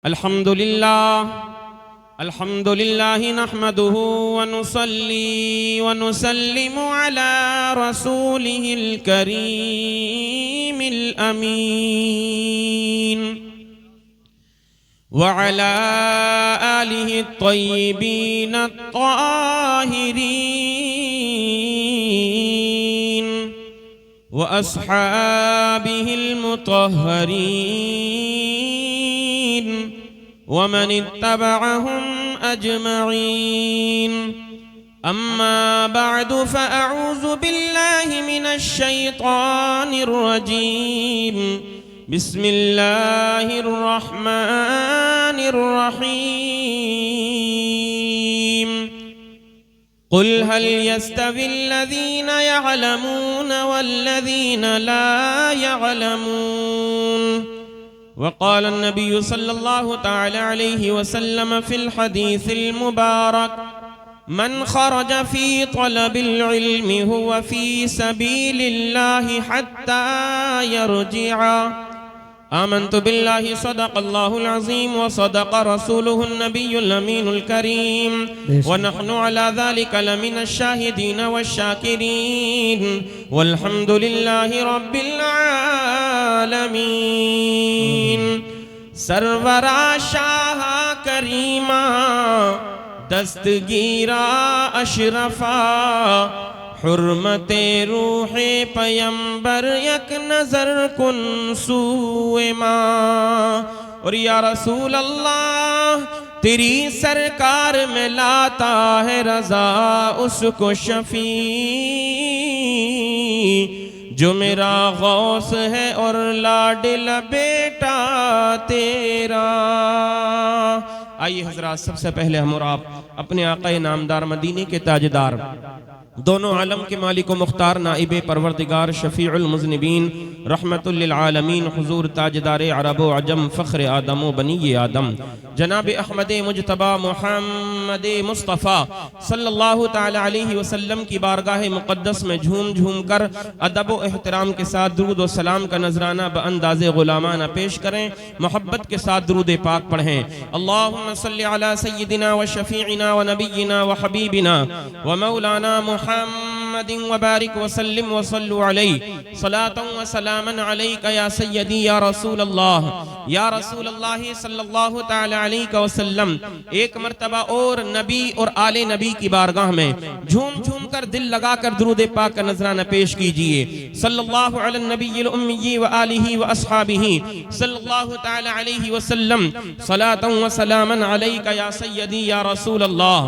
अल्हम्दुलिल्लाह नहमदुहु व नुसल्ली व नुसल्लिमु अला रसूलिहिल करीमिल अमीन व अला आलिहि त्वय्यिबीन त्ताहिरीन व अस्हाबिहिल मुतहहरीन वमन इत्तबअहुम अजमईन अम्मा बअदु फअऊज़ु बिल्लाहि मिनश शैतानिर रजीम बिस्मिल्लाहिर रहमानिर रहीम कुल हल यस्तविल्लज़ीन यअलमून वल्लज़ीन ला यअलमून वक़ाल नबी सल्लल्लाहु तआला अलैहि वसल्लम फिल हदीसिल मुबारक मन खरज फी तलबिल इल्मि हुवा फी सबीलिल्लाहि हत्ता यरजिअ आमन्तु बिल्लाहि सदक़ल्लाहुल अज़ीम व सदक़ रसूलुहुन नबियुल अमीनुल करीम व नहनु अला ज़ालिका लमिनश शाहिदीन वश्शाकिरीन वल्हम्दुलिल्लाहि रब्बिल आलमीन। सरवरा शाह करीमा दस्तगीरा अशरफा हुर्मते रूहे पयंबर यक नजर कुन सूए माँ और या रसूल अल्लाह तेरी सरकार में लाता है रजा उसको शफी जो मेरा गौस है और लाडिला बेटा तेरा। आइए हजरात, सबसे पहले हम और आप अपने आक़ाए नामदार मदीने के ताजदार दोनों आलम के मालिक व मुख्तार नाइबे परवरदिगार शफीउल मुज़निबीन रहमतुल लिल आलमीन हुजूर ताजदार अरब व अजम फ़ख्र आदम व बनी आदम जनाब अहमद मुजतबा मुहम्मद मुस्तफ़ा सल्लल्लाहु ताला अलैहि वसल्लम की बारगाह मुक़द्दस में झूम झूम कर अदब व एहतराम के साथ दुरूद व सलाम का नजराना बअंदाज़े गुलामाना पेश करें। मोहब्बत के साथ दुरूद पाक पढ़ें। अल्लाहुम्मा सल्लि अला सय्यिदिना व शफ़ीइना व नबिय्यिना व हबीबिना व मौलाना मुहम्मदिन व बारिक व सल्लिम व सल्लु अलैहि सलातन व सलामन अलैका या सय्यदी या रसूल अल्लाह सल्लल्लाहु तआला अलैहि वसल्लम। एक मर्तबा और नबी और आले नबी की बारगाह में झूम झूम कर दिल लगा कर दुरूद पाक का नजराना पेश कीजिए। सल्लल्लाहु अला नबीयिल उम्मी व आलिहि व अस्हाबिहि सल्लल्लाहु तआला अलैहि वसल्लम सलातन व सलामन अलैका या सय्यदी या रसूल अल्लाह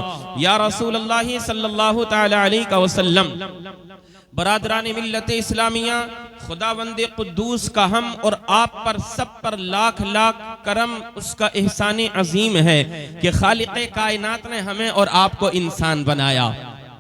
सल्लल्लाहु तआला अलैहि वसल्लम। बरादरान मिल्लत इस्लामिया, खुदावंदे कुद्दूस का हम और आप पर सब पर लाख लाख करम, उसका एहसान अजीम है कि खालिक़े कायनात ने हमें और आपको इंसान बनाया।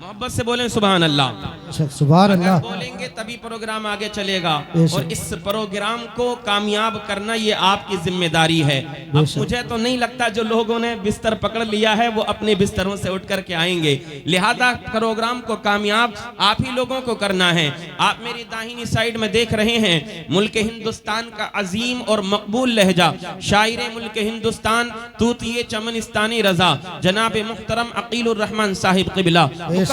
मोहब्बत से बोलें सुभान अल्लाह। सुभान अल्लाह बोलेंगे तभी प्रोग्राम आगे चलेगा और इस प्रोग्राम को कामयाब करना ये आपकी जिम्मेदारी है। अब मुझे तो नहीं लगता जो लोगों ने बिस्तर पकड़ लिया है वो अपने बिस्तरों से उठ करके आएंगे, लिहाजा प्रोग्राम को कामयाब आप ही लोगों को करना है। आप मेरी दाहिनी साइड में देख रहे हैं मुल्क हिंदुस्तान का अजीम और मकबूल लहजा शायर मुल्क हिंदुस्तान तूतिए चमनिस्तानी रजा जनाब मुहतरम अकीलुर रहमान साहिब क़िबला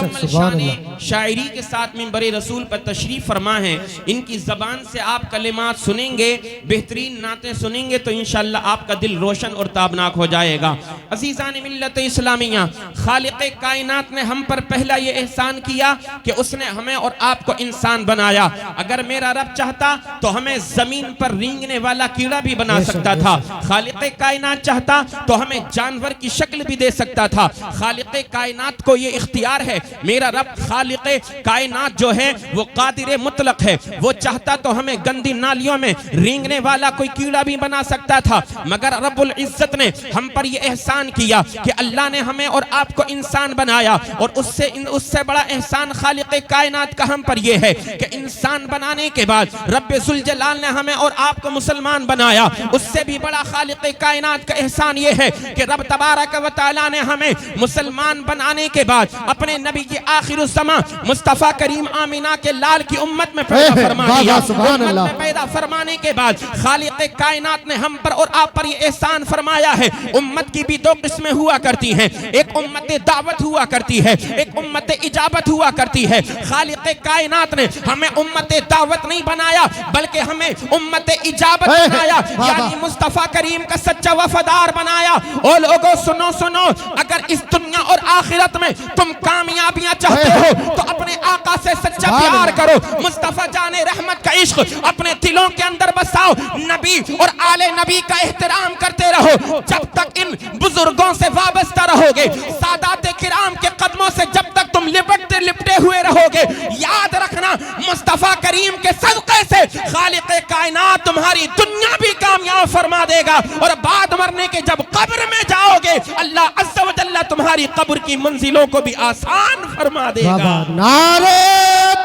शायरी के साथ मिंबरे रसूल पर तशरीफ फरमा है। इनकी जबान से आप कलिमात सुनेंगे, बेहतरीन नातें सुनेंगे तो इंशाअल्लाह आपका दिल रोशन और ताबनाक हो जाएगा। अजीज़ान मिल्लत इस्लामिया, खालिक़े कायनात ने हम पर पहला ये एहसान किया कि उसने हमें और आपको इंसान बनाया। अगर मेरा रब चाहता तो हमें जमीन पर रेंगने वाला कीड़ा भी बना सकता था। खालिक़े कायनात चाहता तो हमें जानवर की शक्ल भी दे सकता था। खालिक़े कायनात को ये इख्तियार है। मेरा रब खालिक़े कायनात जो है वो कादिर मुतलक है। वो चाहता तो हमें गंदी नालियों में रेंगने वाला कोई कीड़ा भी बना सकता था, मगर रब्बुल इज्जत ने हम पर ये एहसान किया कि अल्लाह ने हमें और आपको इंसान बनाया। और उससे बड़ा एहसान खालिक़े कायनात का हम पर यह है कि इंसान बनाने के बाद रब्बे जुल जलाल ने हमें और आपको मुसलमान बनाया। उससे भी बड़ा खालिक़े कायनात का एहसान यह है कि रब तबारक व तआला ने हमें मुसलमान बनाने के बाद अपने नबी ये आखिरुज़्ज़मा मुस्तफ़ा करीम आमिना के लाल की उम्मत में पैदा फरमा दिया। उम्मत में पैदा फरमाने के बाद खालिक़े कायनात ने हम पर और आप पर ये एहसान फरमाया है। उम्मत की भी दो किस्में हुआ करती हैं, एक उम्मत दावत हुआ करती है, एक उम्मत इजाबत हुआ करती है। खालिक़े कायनात ने हमें उम्मत दावत नहीं बनाया बल्कि हमें उम्मत इजाबत बनाया, यानी मुस्तफ़ा करीम का सच्चा वफादार बनाया। ओ लोगों सुनो सुनो, अगर इस दुनिया और आखिरत में तुम कामयाबियां चाहते हो तो अपने आका से सच्चा प्यार करो, मुस्तफ़ा जाने रहमत का इश्क अपने दिलों के अंदर बसाओ, नबी और आले नबी का एहतराम करते रहो। जब तक इन बुजुर्गों से वाबस्ता रहोगे, सादाते किराम के कदमों से जब तक तुम लिपटते लिपटे हुए रहोगे, याद रखना मुस्तफ़ा करीम के सदक़े से खालिक़े कायनात तुम्हारी दुनिया भी कामयाब फरमा देगा और बाद मरने के जब कब्र में जाओगे अल्लाह अज़्ज़ा व जल्ला तुम्हारी कब्र की मंजिलों को भी आसान फरमा देगा। नारे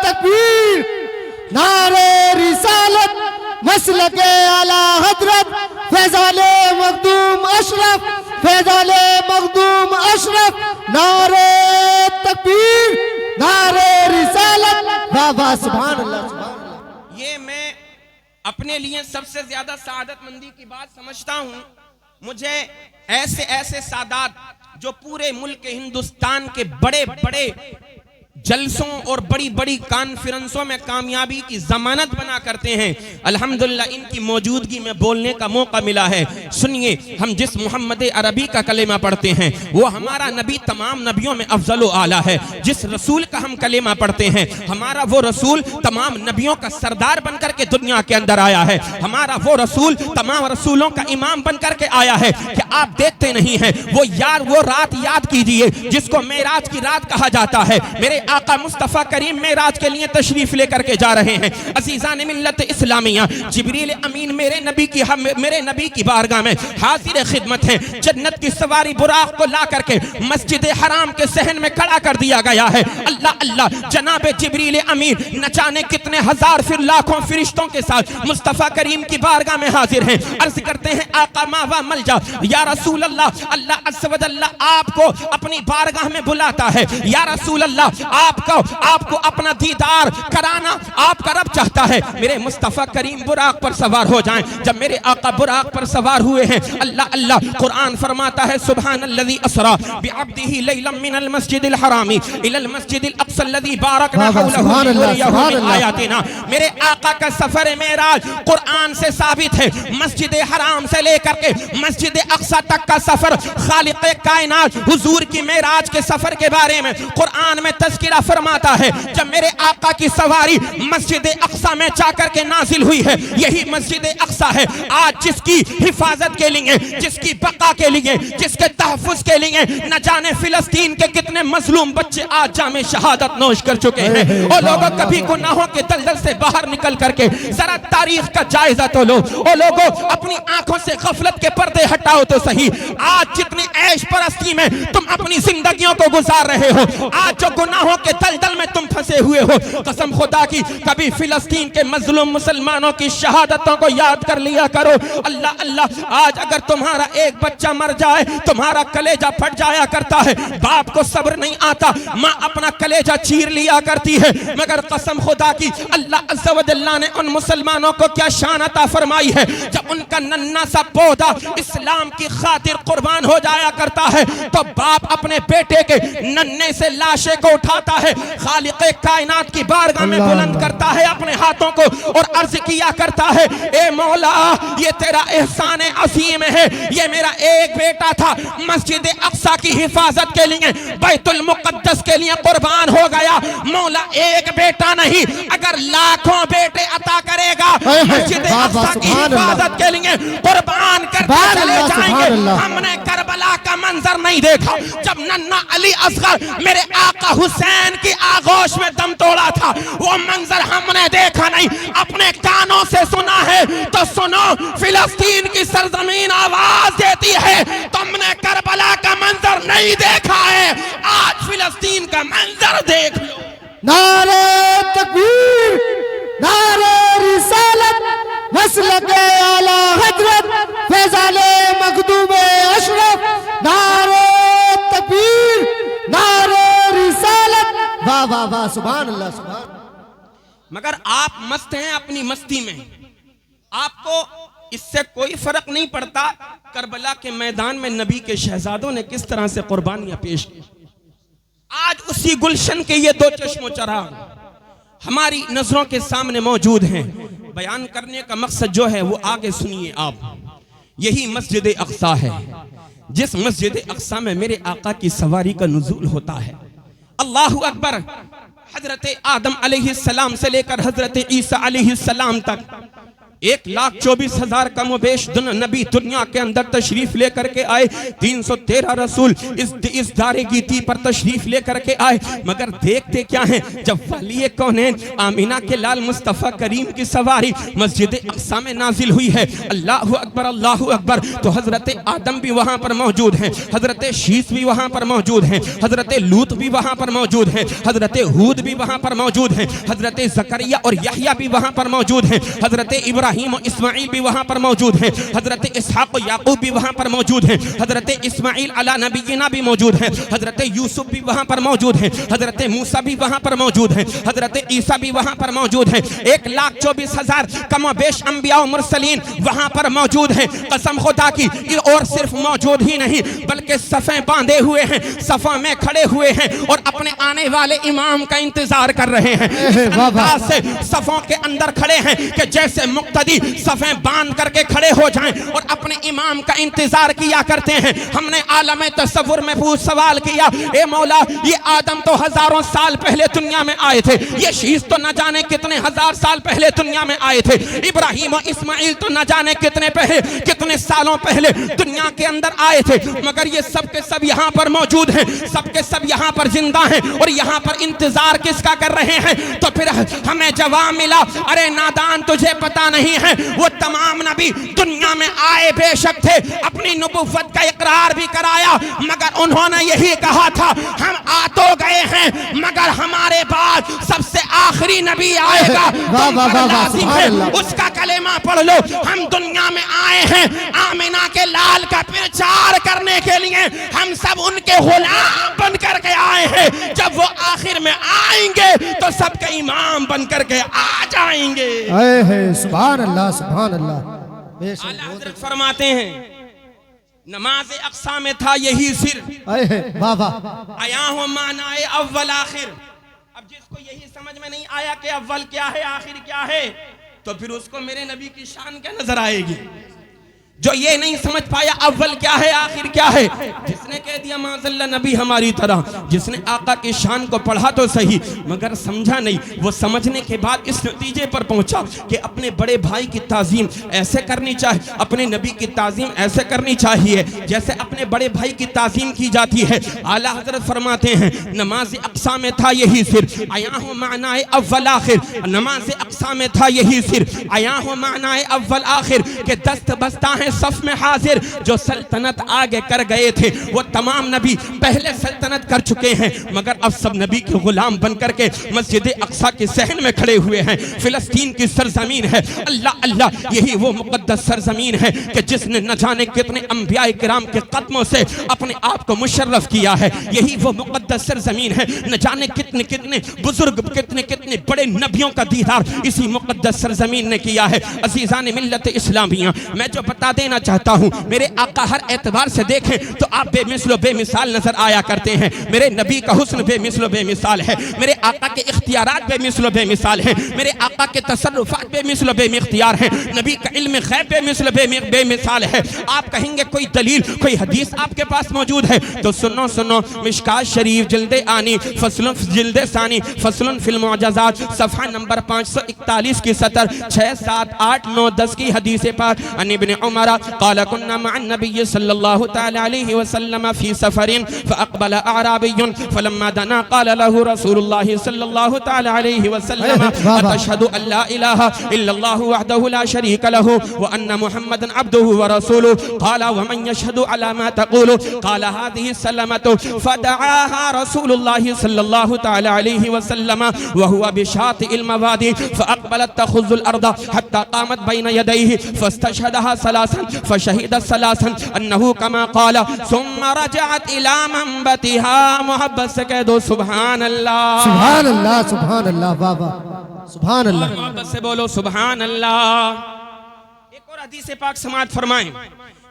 तकबीर, नारे रिसालत, मसलके आला हज़रत फैज़ाने मखदूम अशरफ, फैज़ाने मखदूम अशरफ, नारे तकबीर, नारे रिसालत, बाबा सुभान अल्लाह। ये मैं अपने लिए सबसे ज्यादा सादतमंदी की बात समझता हूँ। मुझे ऐसे ऐसे सादात जो पूरे मुल्क हिंदुस्तान के बड़े बड़े जलसों और बड़ी बड़ी कॉन्फ्रेंसों में कामयाबी की जमानत बना करते हैं, अल्हम्दुलिल्लाह इनकी मौजूदगी में बोलने का मौका मिला है। सुनिए, हम जिस मोहम्मद अरबी का कलेमा पढ़ते हैं वो हमारा नबी तमाम नबियों में अफजल आला है। जिस रसूल का हम कलेमा पढ़ते हैं हमारा वो रसूल तमाम नबियों का सरदार बनकर के दुनिया के अंदर आया है। हमारा वो रसूल तमाम रसूलों का इमाम बनकर के आया है। कि आप देखते नहीं हैं वो रात याद कीजिए जिसको मेराज की रात कहा जाता है। मेरे आका मुस्तफ़ा करीम मेराज के लिए तशरीफ लेकर के जा रहे हैं। अज़ीज़ान मिल्लत इस्लामिया, जिब्रील अमीन मेरे नबी की बारगाह में हाजिर खिदमत है। जन्नत की सवारी बुराक को ला करके मस्जिद हराम के सहन में खड़ा कर दिया गया है। अल्लाह अल्लाह, जनाब जिब्रील अमीन न जाने कितने हजार फिर लाखों फरिश्तों के साथ मुस्तफ़ा करीम की बारगाह में हाजिर हैं। अर्ज करते हैं आका मावा मलजा या रसूल अल्लाह, अल्लाह अज़्ज़ा व जल्ला आपको अपनी बारगाह में बुलाता है। या रसूल अल्लाह, आपको अपना दीदार कराना आपका रब चाहता है। मेरे मुस्तफ़ा करीम बुराक पर सवार हो जाएं। जब मेरे आका बुराक पर सवार हुए हैं, अल्लाह अल्लाह कुरान फरमाता है सुब्हानल्लज़ी अस्रा बिअब्दिही लैलन मिनल मस्जिदिल हरामी इलल मस्जिदिल अक़सा अल्लज़ी बारकना हौलहु लिनुरियहु मिन आयातिना। मेरे आका का सफर मेराज कुरान से साबित है। मस्जिद हराम से लेकर के मस्जिद अक़सा तक का सफर खालिक़े कायनात हुजूर की मेराज के सफर के बारे में कुरान में तज़किरा फरमाता है। जब मेरे आका की सवारी मस्जिद अक़सा में जाकर के नाजिल हुई है, यही मस्जिद अक़सा है आज जिसकी हिफाजत के लिए, जिसकी बका के लिए, जिसके तहफ़्फ़ुज़ के लिए न जाने फिलिस्तीन के कितने मजलूम बच्चे आज जामे शहादत नोश कर चुके हैं। और लोगों कभी गुनाहों के दलदल से बाहर निकल करके जरा तारीख का जायजा तो लो। और लोगों अपनी आंखों से गफलत के पर्दे हटाओ तो सही। आज जितनी ऐश परस्ती में तुम अपनी जिंदगियों को गुजार रहे हो, आज जो गुनाहों के दलदल में तुम फंसे हुए हो, कसम खुदा की कभी फिलिस्तीन के मजलूम मुसलमानों की शहादतों को याद कर लिया करो। अल्लाह अल्लाह, आज अगर तुम्हारा एक बच्चा मर जाए तुम्हारा कलेजा फट जाया करता है। बाप को सब्र नहीं आता, माँ अपना कलेजा चीर लिया करती है। मगर कसम खुदा की अल्लाह अज़्ज़ा व जल्ला ने उन मुसलमानों को क्या शान अता फरमाई है। जब उनका नन्ना सा पौधा इस्लाम की खातिर कुर्बान हो जाया करता है तो बाप अपने बेटे के नन्हे से लाशे को उठाता है, खालिक़े कायनात की बारगाह में बुलंद करता है अपने हाथों को और अर्ज किया करता है, ए मौला ये तेरा एहसान असीम है। ये मेरा एक बेटा था, मस्जिद अक़सा की हिफाजत के लिए, बैतुल मुक़द्दस के लिए कुर्बान हो गया। मौला एक बेटा नहीं, अगर लाखों बेटे अता करेगा मस्जिद अक़सा की हिफाजत के लिए कुर्बान करके चले जाएंगे। हमने करबला का मंजर नहीं देखा जब नन्ना अली असगर मेरे आका हुसैन की आगोश में दम तोड़ा था, वो मंजर हमने देखा नहीं, अपने कानों से सुना है। तो सुनो, फिलिस्तीन की सरजमीन आवाज देती है, तुमने करबला का मंजर नहीं देखा है, आज फिलिस्तीन का मंजर देख लो। नारे तकबीर, नारे रिसालत, मसलके आला हज़रत फैज़ाने मखदूम अशरफ, नारे तकबीर, नारे रिसालत, मगर आप मस्त हैं अपनी मस्ती में, आपको इससे कोई फर्क नहीं पड़ता करबला के मैदान में नबी के शहजादों ने किस तरह से कुर्बानियां पेश की। आज उसी गुलशन के ये दो चश्मो चराग हमारी नजरों के सामने मौजूद हैं। बयान करने का मकसद जो है वो आगे सुनिए आप। यही मस्जिद अक्सा है, जिस मस्जिद अक्सा में मेरे आका की सवारी का नुज़ूल होता है। अल्लाहु अकबर। हजरत आदम अलैहिस्सलाम से लेकर हजरत ईसा अलैहिस्सलाम तक 1,24,000 कम बेश नबी दुनिया के अंदर तशरीफ लेकर के आए। 313 रसूल इस दारे गीती पर तशरीफ लेकर के आए। मगर देखते क्या है, जब वली कौनैन आमीना के लाल मुस्तफ़ा करीम की सवारी मस्जिद अक्सा में नाजिल हुई है, अल्लाहु अकबर अल्लाहु अकबर, तो हजरत आदम भी वहां पर मौजूद हैं, हजरत शीस भी वहां पर मौजूद हैं, हजरत लूत भी वहां पर मौजूद हैं, हजरत हूद भी वहां पर मौजूद हैं, हजरत जकरिया और यहया भी वहां पर मौजूद हैं, हजरत इब्राहिम और इस्माइल भी वहां पर मौजूद हैं, हजरत इसहाक और याकूब भी वहां पर मौजूद हैं, हजरत इस्माइल अला नबीना भी मौजूद हैं, हजरत यूसुफ भी वहां पर मौजूद हैं, हजरत मूसा भी वहां पर मौजूद हैं, हजरत ईसा भी वहां पर मौजूद हैं। 1,24,000 कम बेश अंबिया और मुरसलीन वहां पर मौजूद हैं। कसम खुदा की, और सिर्फ मौजूद ही नहीं बल्कि सफ़े बांधे हुए हैं, सफ़ा में खड़े हुए हैं और अपने आने वाले इमाम का इंतजार कर रहे हैं। से सफ़ों के अंदर खड़े हैं कि जैसे मुक्तदी सफ़े बांध करके खड़े हो जाएं और अपने इमाम का इंतजार किया करते हैं। हमने आलम तसव्वुर में पूछ सवाल किया, ए मौला, ये आदम तो हजारों साल पहले दुनिया में आए थे, ये शीस तो न जाने कितने हजार साल पहले दुनिया में आए थे, इब्राहिम और इस्माइल तो न जाने कितने सालों पहले दुनिया के अंदर आए थे, मगर ये सब के सब यहाँ पर मौजूद हैं, सब के सब यहाँ पर जिंदा हैं और यहाँ पर इंतजार किसका कर रहे हैं? तो फिर हमें जवाब मिला, अरे नादान, तुझे पता नहीं है, वो तमाम नबी दुनिया में आए बेशक थे, अपनी नबुव्वत का इकरार भी कराया, मगर उन्होंने यही कहा था, हम आ तो गए हैं मगर हमारे बाद सबसे आखिरी नबी आएगा, लाजिम है उसका कलेमा पढ़ लो। हम दुनिया में आए हैं आमिना के लाल का प्रचार करने के लिए, हम सब उनके गुलाम बन करके आए हैं। जब वो आखिर में आएंगे तो सबके इमाम बन करके आ जाएंगे। सुभान अल्लाह सुभान अल्लाह। आला हज़रत फरमाते हैं, नमाज अक्सा में था यही सिर, आया हो मानाए अव्वल आखिर। अब जिसको यही समझ में नहीं आया कि अव्वल क्या है आखिर क्या है, तो फिर उसको मेरे नबी की शान क्या नजर आएगी? जो ये नहीं समझ पाया अव्वल क्या है आखिर क्या है, जिसने कह दिया माज़ल्ला नबी हमारी तरह, जिसने आका की शान को पढ़ा तो सही मगर समझा नहीं, वो समझने के बाद इस नतीजे पर पहुंचा कि अपने बड़े भाई की ताज़ीम ऐसे करनी चाहिए, अपने नबी की ताज़ीम ऐसे करनी चाहिए जैसे अपने बड़े भाई की ताज़ीम की जाती है। आला हज़रत फरमाते हैं, नमाज अक्सा में था यही सिर, आया हो मानाए अव्वल आखिर। नमाज अक्सा में था यही सिर, आया हो मानाए अव्वल आखिर, के दस्त बस्ता है सफ में हाजिर। जो सल्तनत आगे कर गए थे वो तमाम नबी पहले सल्तनत कर चुके हैं, मगर अब सब नबी के गुलाम बन करके मस्जिद अक्सा के सहन में खड़े हुए हैं। फिलिस्तीन की सरजमीन है, अल्लाह अल्लाह, यही वो मुकद्दस सरजमीन है कि जिसने न जाने कितने अंबिया किराम के कदमों से अपने आप को मुशर्रफ किया है। यही वो मुकद्दस सरजमीन है, न जाने कितने कितने बुजुर्ग, कितने कितने बड़े नबियों का दीदार इसी मुकद्दस सरजमीन ने किया है। अजीज़ान मिल्लत इस्लामिया, मैं जो बता देना चाहता हूँ, मेरे आका हर एतबार से देखें तो आप बेमिसल बेमिसाल नजर आया करते हैं। मेरे नबी का हुस्न बेमिसल बेमिसाल है, मेरे आका के इख्तियारात बेमिसल बेमिसाल हैं, मेरे आका के तसर्रुफात बेमिसल बेमिख्तियार हैं, नबी का इल्म गैब बेमिसल बेमिसाल है। आप कहेंगे कोई दलील, कोई हदीस आपके पास मौजूद है, तो सुनो सुनो, मिशकात शरीफ जिल्दे आनी फसलुन जिल्दे सानी फसलुन फिल मुअज्जज़ात सफ़हा नंबर 541 की सतर 6, 7, 8, 9, 10 की हदीस पाक। अन इब्न उमर क़ाल कुन्ना मअन नबी सल्लल्लाहु तआला अलैहि वसल्लम फ़ी सफ़रिन फ़अक़बल अअराबिय्युन फ़लम्मा दना क़ाल लहु रसूलुल्लाह सल्लल्लाहु तआला अलैहि वसल्लम अतशहदु अल्ला इलाहा इल्लल्लाहु वहदहु ला शरीक लहु व अन्न मुहम्मदन अब्दुहु व रसूलुहु क़ाल व मन यशहदु अला मा तक़ूलु क़ाल हाज़िहि सल्लमतु फ़दआहा रसूलुल्लाह सल्लल्लाहु तआला अलैहि वसल्लम व हुवा बिशातिल मवादी फ़अक़बलत तख़ुज़ुल अर्द हत्ता क़ामत बैन यदैहि फ़स्तशहदहा सलासन फ़शहिद सलासन अन्नहु कमा क़ाल सुम्मा रजअत इला मनबतिहा। मोहब्बत से कह दो सुभान अल्लाह सुभान अल्लाह सुभान अल्लाह। बाबा सुभान अल्लाह मोहब्बत से बोलो सुभान अल्लाह। एक और हदीस पाक समाअत फरमाएं,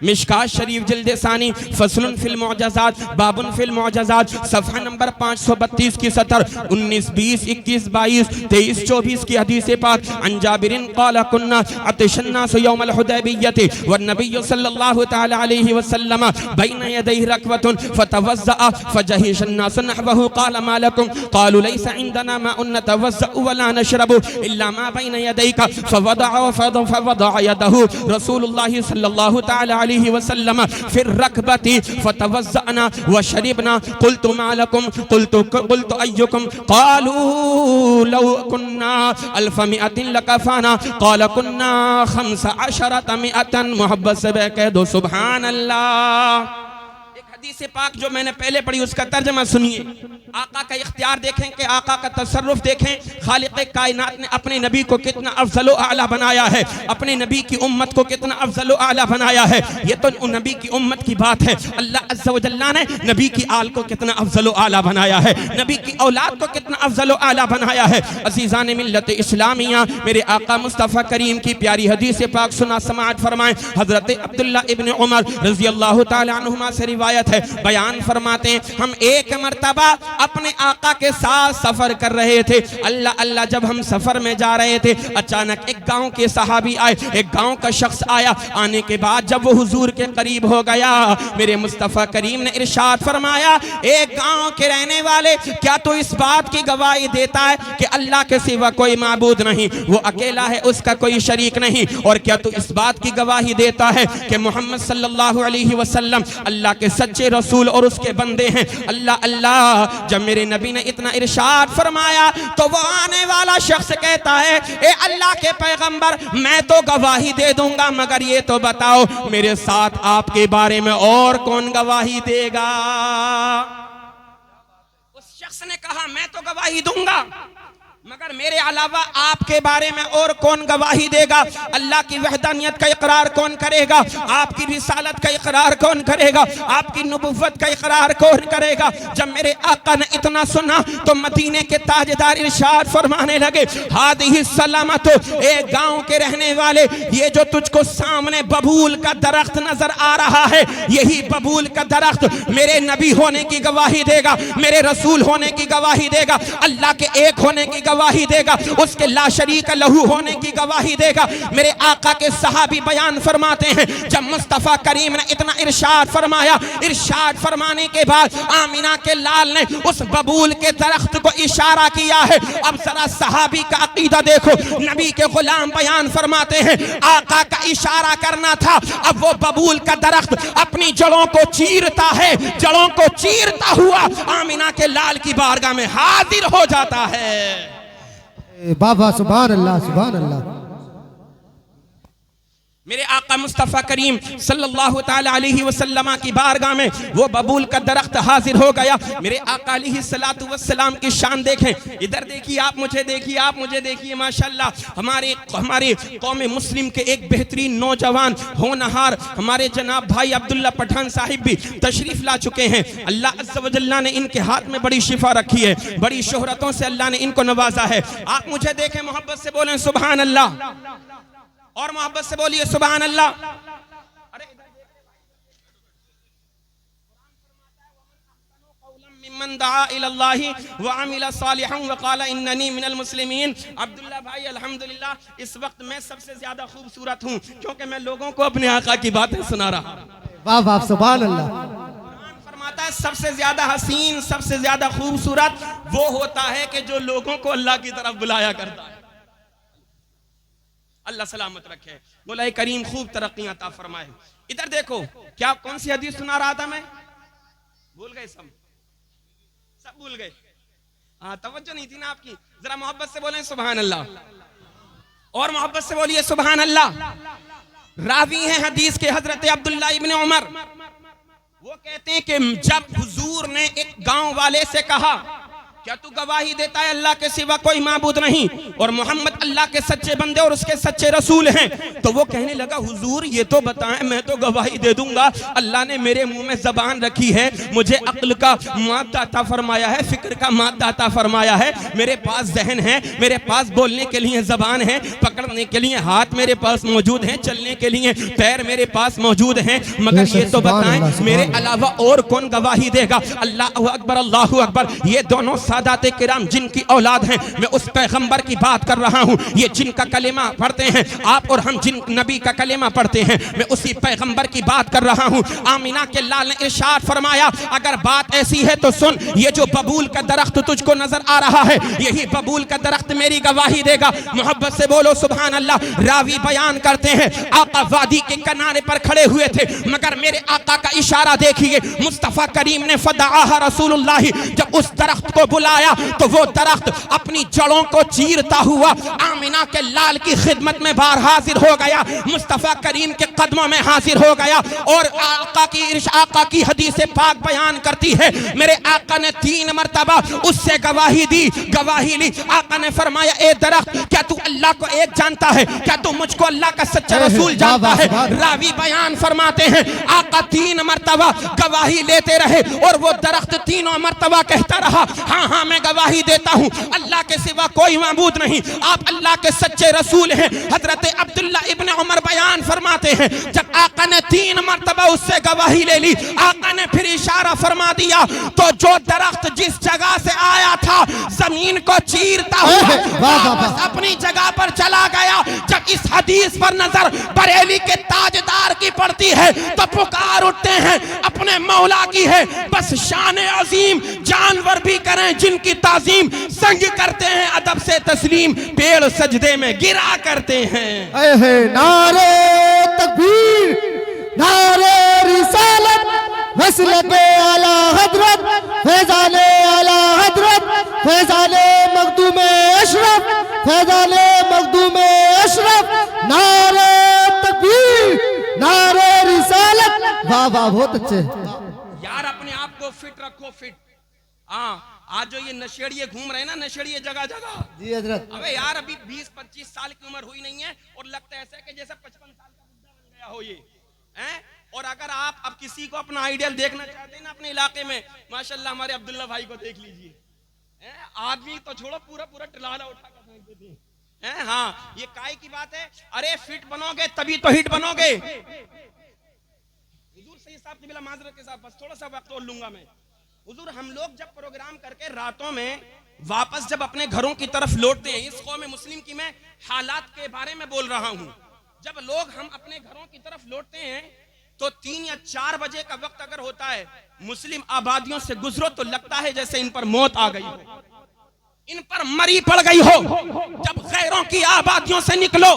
मिशकात शरीफ जिल्द सानी फसलुन फिल मुअजज़ात बाबुन फिल मुअजज़ात सफ़हा नंबर 532 की सतर 19, 20, 21, 22, 23, 24 की हदीस पाक। अन जाबिरिन क़ाल कुन्ना अतशन्नास यौमल हुदैबिय्यति वन्नबिय्यु सल्लल्लाहु तआला अलैहि वसल्लम बैन यदैहि रकवतुन फतवज़्ज़अ फजहिशन्नास नहवहु क़ाल मा लकुम क़ालू लैसा इंदना माउन नतवज़्ज़अ वला नशरबु इल्ला मा बैन यदैका फवदअ यदहु रसूलुल्लाह सल्लल्लाहु तआला वसल्लम फिर रकबती फतवज़्ज़अना व शरिबना क़ुल्तु मा लकुम क़ुल्तु अय्युकुम क़ालू लौ कुन्ना अल्फ़ मिअतिन लकफ़ाना क़ाल कुन्ना 15 मिअतन। मोहब्बत से कह दो सुभान अल्लाह। हदीस पाक जो मैंने पहले पढ़ी उसका तर्जमा सुनिए। आका का इख्तियार देखें कि आका का तसर्रुफ देखें। खालिक कायनात ने अपने नबी को कितना अफजल व आला बनाया है, अपने नबी की उम्मत को कितना अफजल व आला बनाया है। ये तो उन नबी की उम्मत की बात है। अल्लाह अज़्ज़ा व जल्ला ने नबी की आल को कितना अफजल व आला बनाया है, नबी की औलाद को कितना अफजल व आला बनाया है। अज़ीज़ान मिल्लत इस्लामिया, मेरे आका मुस्तफ़ा करीम की प्यारी हदीस पाक सुना समाअत फरमाएं। हज़रत अब्दुल्ला इब्न उमर रज़ी अल्लाह तआला अन्हुमा से रिवायत है, बयान फरमाते हैं, हम एक मर्तबा अपने आका के साथ सफर कर रहे थे। अल्लाह अल्लाह, जब हम सफर में जा रहे थे अचानक एक गांव के सहाबी आए, एक गांव का शख्स आया। आने के बाद जब वो हुजूर के करीब हो गया, मेरे मुस्तफ़ा करीम ने इरशाद फरमाया, एक गांव के रहने वाले, क्या तू इस बात की गवाही देता है कि अल्लाह के सिवा कोई माबूद नहीं, वो अकेला है, उसका कोई शरीक नहीं, और क्या तू इस बात की गवाही देता है कि मोहम्मद सल्लल्लाहु अलैहि वसल्लम अल्लाह के सच्चे रसूल और उसके बंदे हैं। अल्लाह अल्लाह, जब मेरे नबी ने इतना इरशाद फरमाया तो वो आने वाला शख्स कहता है, ए अल्लाह के पैगंबर, मैं तो गवाही दे दूंगा, मगर ये तो बताओ मेरे साथ आपके बारे में और कौन गवाही देगा। उस शख्स ने कहा, मैं तो गवाही दूंगा, मगर मेरे अलावा आपके बारे में और कौन गवाही देगा। अल्लाह की वहदानियत का इकरार कौन करेगा, आपकी रिसालत का इकरार कौन करेगा, आपकी नबुव्वत का इकरार कौन करेगा। जब मेरे आका ने इतना सुना तो मदीने के ताजदार इरशाद फरमाने लगे, हादिही सलामत, एक गांव के रहने वाले, ये जो तुझको सामने बबूल का दरख्त नजर आ रहा है, यही बबूल का दरख्त मेरे नबी होने की गवाही देगा, मेरे रसूल होने की गवाही देगा, अल्लाह के एक होने की गवाही देगा, उसके ला शरीक लहू होने की गवाही देगा। मेरे आका के सहाबी बयान फरमाते हैं, जब मुस्तफ़ा करीम ने इतना इरशाद फरमाया, इरशाद फरमाने के बाद आमिना के लाल ने उस बबूल के दरख्त को इशारा किया है। अब जरा सहाबी का अकीदा देखो, नबी के गुलाम बयान फरमाते हैं, आका का इशारा करना था, अब वो बबूल का दरख्त अपनी जड़ों को चीरता है, जड़ों को चीरता हुआ आमिना के लाल की बारगाह में हाजिर हो जाता है। बाबा सुभान अल्लाह सुभान अल्लाह। मेरे आका मुस्तफ़ा करीम सल्लल्लाहु ताला अलैहि वसल्लम की बारगाह में वो बबूल का दरख्त हाजिर हो गया। मेरे आका अलैहि सलातु वस्सलाम की शान देखें, इधर देखिए, आप मुझे देखिए, आप मुझे देखिए, माशाल्लाह। हमारे कौम मुस्लिम के एक बेहतरीन नौजवान होनहार हमारे जनाब भाई अब्दुल्ला पठान साहिब भी तशरीफ ला चुके हैं। अल्लाह अज़्ज़ व जल्ला ने इनके हाथ में बड़ी शिफा रखी है, बड़ी शोहरतों से अल्लाह ने इनको नवाजा है। आप मुझे देखें, मोहब्बत से बोलें सुभान अल्लाह, और मोहब्बत से बोलिए सुभान अल्लाह। अरे मिम्मन दआ इलल्लाहि व अमिल सालिहन व क़ाल इन्ननी मिनल मुस्लिमीन। अब्दुल्ला भाई अल्हम्दुलिल्लाह, इस वक्त मैं सबसे ज्यादा खूबसूरत हूँ क्योंकि मैं लोगों को अपने आका की बातें सुना रहा हूँ। वाह वाह सुभान अल्लाह। फरमाता है, सबसे ज्यादा हसीन, सबसे ज्यादा खूबसूरत वो होता है कि जो लोगों को अल्लाह की तरफ बुलाया करता है। अल्लाह सलामत रखे, मौला करीम खूब तरक्कियां अता फरमाए। इधर देखो, क्या कौन सी हदीस सुना रहा था मैं, भूल गए, सब भूल गए। हाँ, तवज्जो नहीं थी ना आपकी। जरा मोहब्बत से बोलें सुभान अल्लाह, और मोहब्बत से बोलिए सुभान अल्लाह। रावी हैं हदीस के हजरत अब्दुल्ला इब्न उमर, वो कहते हैं कि जब हुजूर ने एक गांव वाले से कहा क्या तू गवाही देता है अल्लाह के सिवा कोई माबूद नहीं और मोहम्मद अल्लाह के सच्चे बंदे और उसके सच्चे रसूल हैं? तो वो कहने लगा हुजूर ये तो बताएं, मैं तो गवाही दे दूंगा, अल्लाह ने मेरे मुंह में जबान रखी है, मुझे अक्ल का मादा अता फरमाया है, फिक्र का मादा अता फरमाया है, मेरे पास जहन है, मेरे पास बोलने के लिए जबान है, पकड़ने के लिए हाथ मेरे पास मौजूद है, चलने के लिए पैर मेरे पास मौजूद हैं, मगर ये तो बताएं मेरे अलावा और कौन गवाही देगा? अल्लाह अकबर, अल्लाह अकबर। ये दोनों सादाते किराम जिनकी औलाद हैं, मैं उस पैगंबर की बात कर रहा हूँ। ये जिनका कलेमा पढ़ते हैं आप और हम, जिन नबी का कलेमा पढ़ते हैं, मैं उसी पैगंबर की बात कर रहा हूँ। आमिना के लाल ने इरशाद फरमाया, अगर बात ऐसी है तो सुन, ये जो बबूल का दरख्त तुझको नजर आ रहा है, यही बबूल का दरख्त मेरी गवाही देगा। मोहब्बत से बोलो सुभान अल्लाह। रावी बयान करते हैं, आका वादी के किनारे पर खड़े हुए थे, मगर मेरे आका का इशारा देखिए, मुस्तफा करीम ने फदाहा रसूलुल्लाह, जब उस दरख्त को बुलाया तो वो दरख्त अपनी जड़ों को चीरता हुआ आमिना के लाल की खिदमत में बाहर हाजिर हो गया, मुस्तफा करीम के कदमों में हाजिर हो गया। और आका की हदीस पाक बयान करती है, मेरे आका ने 3 मरतबा उससे गवाही दी, गवाही ली। आका ने फरमाया, ए दरख्त, क्या तू अल्लाह को एक जानता है? क्या तू मुझको अल्लाह का सच्चा रसूल जानता है? रावी बयान फरमाते हैं, आका 3 मरतबा गवाही लेते रहे और वो दरख्त 3 मरतबा कहता रहा, हाँ हाँ मैं गवाही देता हूँ, अल्लाह के सिवा कोई माबूद नहीं, आप अल्लाह के सच्चे रसूल हैं। हजरत अब्दुल्ला इब्न उमर बयान फरमाते हैं, जब आका ने 3 मरतबा उससे गवाही ले ली, आका ने फिर इशारा फरमा दिया, तो जो दरख्त जिस जगह से आया था जमीन को चीरता हुआ वापस अपनी जगह पर चला गया। जब इस हदीस पर नजर बरेली के ताजदार की पड़ती है तो पुकार उठते हैं, अपने मौला की है बस शान अजीम, जानवर भी करें जिनकी ताजीम, संग करते हैं अदब से तस्लीम, पेड़ सजदे में गिरा करते हैं। नारे तकबीर, नारे रिसालत, वसलते आला हजरत, फैजाने आला हजरत, फैजाने मखदूमे अशरफ, फैजाने मखदूमे अशरफ, नारे तकबीर, नारे रिसालत। वाह वाह, बहुत अच्छे यार, अपने आप को फिट रखो, फिट। हाँ, आज जो ये नशेड़िए घूम रहे हैं ना, नशेड़िए जगह जगह, जी हजरत। अबे यार अभी 20-25 साल की उम्र हुई नहीं है और लगता है ऐसा कि जैसे 55 साल का बुड्ढा बन गया हो ये हैं। और अगर आप अब किसी को अपना आइडियल देखना चाहते हैं ना अपने इलाके में, माशाल्लाह हमारे अब्दुल्ला भाई को देख लीजिए, आदमी तो छोड़ो, पूरा पूरा टलाला उठा कर फेंक देते हैं। हाँ, ये काय की बात है? अरे फिट बनोगे तभी तो हिट बनोगे। हुजूर सही साहब की बिला माजरत के साथ बस थोड़ा सा वक्त और लूंगा मैं। हुजूर, हम लोग जब प्रोग्राम करके रातों में वापस जब अपने घरों की तरफ लौटते हैं, इस कौम मुस्लिम की मैं हालात के बारे में बोल रहा हूँ, जब लोग हम अपने घरों की तरफ लौटते हैं तो 3 या 4 बजे का वक्त अगर होता है, मुस्लिम आबादियों से गुजरो तो लगता है जैसे इन पर मौत आ गई हो, इन पर मरी पड़ गई हो। जब गैरों की आबादियों से निकलो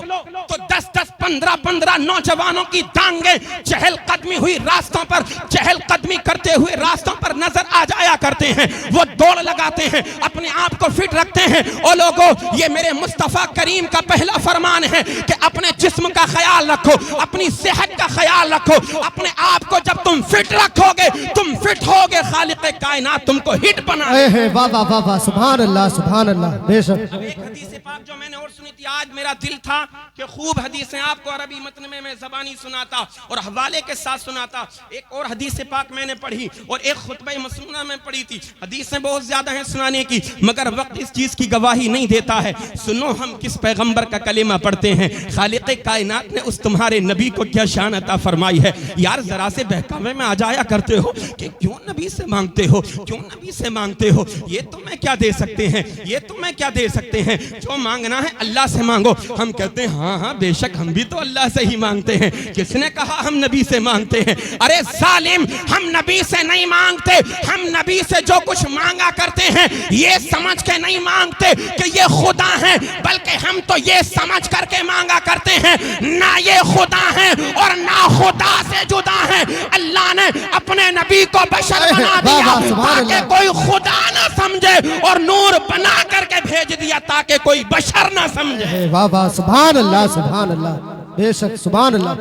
तो 10-10, 15-15 नौजवानों की टांगे चहल कदमी हुई रास्तों पर, चहल कदमी करते हुए रास्तों पर नजर आ जाया करते हैं। वो दौड़ लगाते हैं, अपने आप को फिट रखते हैं। ओ लोगों, ये मेरे मुस्तफा करीम का पहला फरमान है कि अपने जिस्म का ख्याल रखो, अपनी सेहत का ख्याल रखो, अपने आप को जब तुम फिट रखोगे तुम फिट होगे, खालिक कायनात तुमको हिट बनाएगा। वाह वाह वाह वाह, सुभान अल्लाह, सुभान अल्लाह, बेशक। एक हदीस पाक जो मैंने और सुनी थी, आज मेरा दिल था कि खूब हदीसें आपको अरबी मतन में मैं ज़बानी सुनाता और हवाले के साथ सुनाता। एक और हदीस पाक मैंने पढ़ी और एक खुतबा मसनूना में पढ़ी थी। हदीसें बहुत ज्यादा हैं सुनाने की, मगर वक्त इस चीज की गवाही नहीं देता है। सुनो हम किस पैगंबर का कलेमा पढ़ते हैं, खालिक कायनात ने उस तुम्हारे नबी को क्या शान अता फरमाई है। यार जरा से बहकावे में आ जाया करते हो कि क्यों नबी से मांगते हो, क्यों नबी से मांगते हो, ये तुम्हें क्या दे सकते हैं, ये तुम्हें क्या दे सकते हैं, जो मांगना है अल्लाह से मांगो। हम कहते हैं हाँ हाँ बेशक हम भी तो अल्लाह से ही मांगते हैं, किसने कहा हम नबी से मांगते हैं। अरे जालिम, हम नबी से नहीं मांगते, हम नबी से जो कुछ मांगा करते हैं ये समझ के नहीं मांगते कि ये खुदा हैं, बल्कि हम तो ये समझ करके मांगा करते हैं ना ये खुदा हैं और ना खुदा से जुदा हैं। अल्लाह ने अपने नबी को बशर बना दिया ताकि कोई खुदा ना समझे और नूर बना करके भेज दिया ताकि कोई बशर ना समझे। वाह वाह, सुभान अल्लाह, सुभान अल्लाह, बेशक सुभान अल्लाह।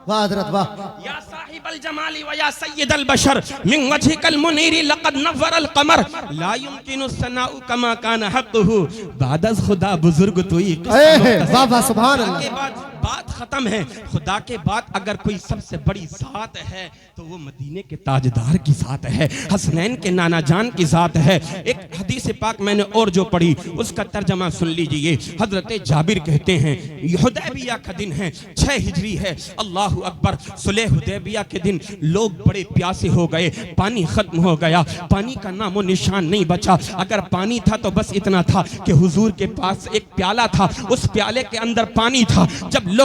वाह हजरत वाह। या साहिबल जमाली व या सय्यदल बशर मिन वजहिकल मुनीरी लक़द नव्वरल क़मर ला युमकिनु सनाउ कमा कान हक़्क़ुहु बादज़ खुदा बुजुर्ग तुई। वाह वाह सुभान अल्लाह। के बाद बात खत्म है। खुदा के बाद अगर कोई सबसे बड़ी ज़ात है तो वो मदीने के ताजदार की ज़ात है, हसनैन के नाना जान की ज़ात है। एक हदीस पाक मैंने और जो पढ़ी उसका तर्जमा सुन लीजिए। हजरत जाबिर कहते हैं हुदैबिया का दिन है, 6 हिजरी है। अल्लाहु अकबर। सुलह हुदैबिया के दिन लोग बड़े प्यासे हो गए, पानी खत्म हो गया, पानी का नामो निशान नहीं बचा। अगर पानी था तो बस इतना था कि हुजूर के पास एक प्याला था, उस प्याले के अंदर पानी था। जब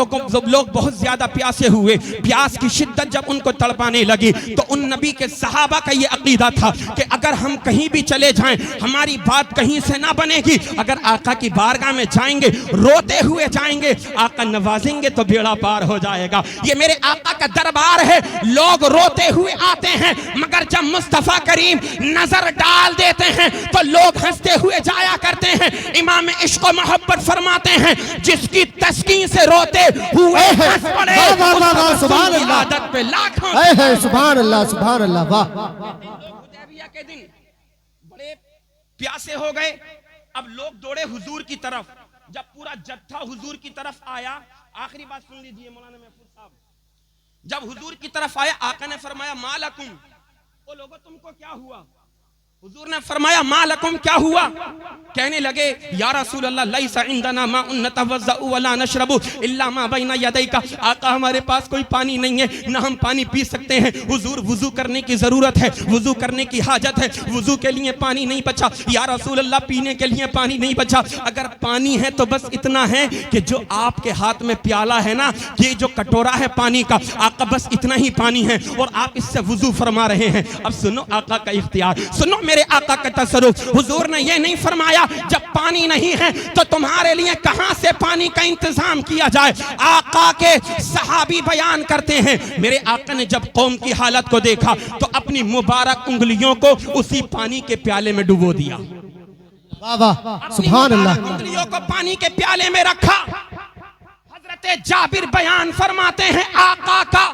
लोग बहुत ज्यादा प्यासे हुए, प्यास की शिद्दत जब उनको तड़पाने लगी तो उन नबी के सहाबा का ये अकीदा था कि अगर हम कहीं भी चले जाएं हमारी बात कहीं से ना बनेगी। अगर आका की बारगाह में जाएंगे रोते हुए जाएंगे, आका नवाजेंगे तो बेड़ा पार हो जाएगा। ये मेरे आका का दरबार है, लोग रोते हुए आते हैं मगर जब मुस्तफा करीम नजर डाल देते हैं तो लोग हंसते हुए जाया करते हैं। इमाम इश्क व मोहब्बत फरमाते हैं जिसकी तस्कीन से रोते हुए हंस पड़े सुभान अल्लाह आदत पे लाखों सुभान अल्लाह सुभान अल्लाह वाह। हुदैबिया के दिन बड़े प्यासे हो गए। अब लोग दौड़े हुजूर की तरफ। जब पूरा जत्था हुजूर की तरफ आया, आखिरी बात सुन लीजिए मौलाना महफूज साहब। जब हुजूर की तरफ आया आका ने फरमाया मालकुम, ओ लोगों तुमको क्या हुआ? हुजूर ने फरमाया मालकुम क्या हुआ? कहने लगे या रसूल अल्लाह लैसा इंदना मा नतवज़्ज़उ वला नशरबु इल्ला मा बैना यदैका। आका हमारे पास कोई पानी नहीं है, ना हम पानी पी सकते हैं। हुजूर वुजू करने की जरूरत है, वुजू करने की हाजत है, वुजू के लिए पानी नहीं बचा। या रसूल अल्लाह पीने के लिए पानी नहीं बचा। अगर पानी है तो बस इतना है कि जो आपके हाथ में प्याला है ना, ये जो कटोरा है पानी का, आका बस इतना ही पानी है और आप इससे वुजू फरमा रहे हैं। अब सुनो आका का इख्तियार, सुनो मेरे आका का तसर्रुफ। हुजूर ने यह नहीं फरमाया जब पानी नहीं है तो तुम्हारे लिए कहां से पानी का इंतजाम किया जाए। आका के सहाबी बयान करते हैं मेरे आका ने जब कौम की हालत को देखा तो अपनी मुबारक उंगलियों को उसी पानी के प्याले में डुबो दिया। वाह वाह सुभान अल्लाह। उंगलियों को पानी के प्याले में रखा। हजरत जाबिर बयान फरमाते हैं आका का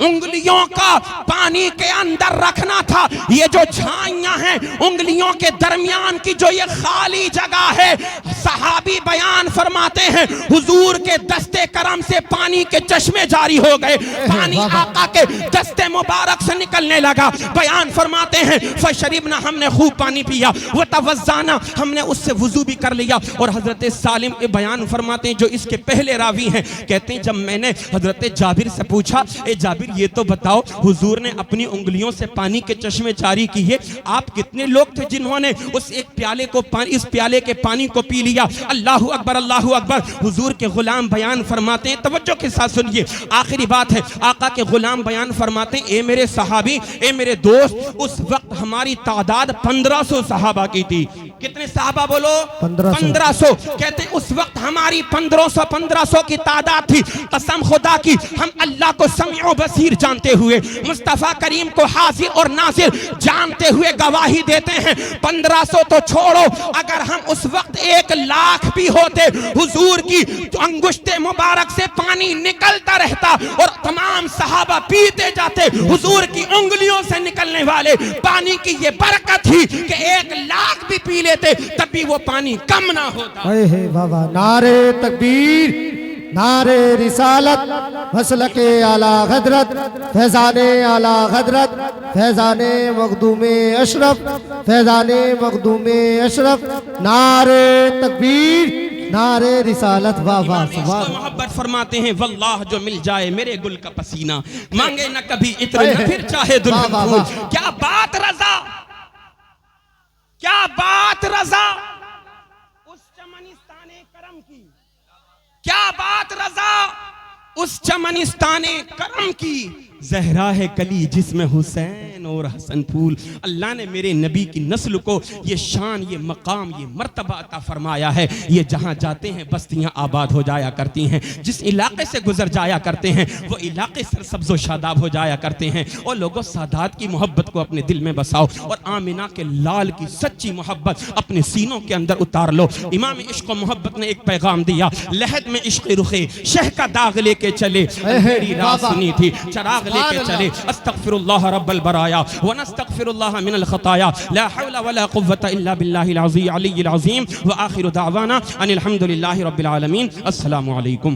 उंगलियों का पानी के अंदर रखना था। ये जो झाइयां हैं उंगलियों के दरमियान की जो ये खाली जगह है, सहाबी बयान फरमाते हैं हुजूर के दस्ते करम से पानी के चश्मे जारी हो गए। पानी आका के दस्ते मुबारक से निकलने लगा। बयान फरमाते हैं फशरीबना, हमने खूब पानी पिया, वो तवज़्ज़ाना, हमने उससे वुजू भी कर लिया। और हजरत सालिम के बयान फरमाते हैं जो इसके पहले रावी हैं, कहते हैं जब मैंने हजरत जाबिर से पूछा ए जाबिर ये तो बताओ हुजूर ने अपनी उंगलियों से पानी के चश्मे जारी किए, आप कितने लोग थे जिन्होंने उस एक प्याले को इस प्याले के पानी को पी लिया? अल्लाहु अकबर अल्लाहु अकबर। हुजूर के गुलाम बयान फरमाते हैं, तवज्जो के साथ सुनिए, आखिरी बात है। आका के गुलाम बयान फरमाते हैं ए मेरे सहाबी, ए मेरे दोस्त, उस वक्त हमारी तादाद 1500 सहाबा की थी। कितने सहाबा बोलो? 1500। कहते हैं उस वक्त हमारी 1500 की तादाद थी। कसम खुदा की हम अल्लाह को समीउ बसीर जानते हुए, मुस्तफा करीम को हाजिर और नाजिर जानते हुए गवाही देते हैं 1500 तो छोड़ो, अगर हम उस वक्त 1 लाख भी होते हुजूर की तो अंगुश्ते मुबारक से पानी निकलता रहता और तमाम सहाबा पीते जाते। हुजूर की उंगलियों से निकलने वाले पानी की ये बरकत थी कि 1 लाख भी पी लेते तब भी वो पानी कम ना होता। वाह वाह। नारे तकबीर, नारे रिसालत, मसलके आला हजरत, फैजाने आला हजरत, फैजाने मखदूमे अशरफ, फैजाने मखदूमे अशरफ। नारे तकबीर, नारे रिसालत। वाह वाह सुभान। मोहब्बत फरमाते हैं वल्लाह जो मिल जाए मेरे गुल का पसीना, मांगे न कभी इत्र न फिर चाहे दुल्हन फूल। क्या बात रजा, क्या बात रजा उस चमनिस्ताने करम की, क्या बात रजा उस चमनिस्ताने करम की। जहरा है कली जिसमें हुसैन हुसैन और हसन फूल। अल्लाह ने मेरे नबी की नस्ल को ये शान, ये मकाम, ये मर्तबा अता फरमाया है। ये जहाँ जाते हैं बस्तियाँ आबाद हो जाया करती हैं, जिस इलाके से गुजर जाया करते हैं वो इलाके सरसब्ज़ व शादाब हो जाया करते हैं। और लोगों, सादात की मोहब्बत को अपने दिल में बसाओ और आमिना के लाल की सच्ची मोहब्बत अपने सीनों के अंदर उतार लो। इमाम इश्क व मोहब्बत ने एक पैगाम दिया, लहद में इश्क रुखे शह का दाग लेके चले, अंधेरी रात सुनी थी चराग लेके चले। अस्तगफिरुल्लाह रब्बल बराया व नस्तगफिरुल्लाह मिनल खताया, ला हौला वला कुव्वता इल्ला बिल्लाहिल अलिय्यिल अज़ीम। व आखिरु दावाना अनिल हम्दुलिल्लाहि रब्बिल आलमीन। अस्सलामु अलैकुम।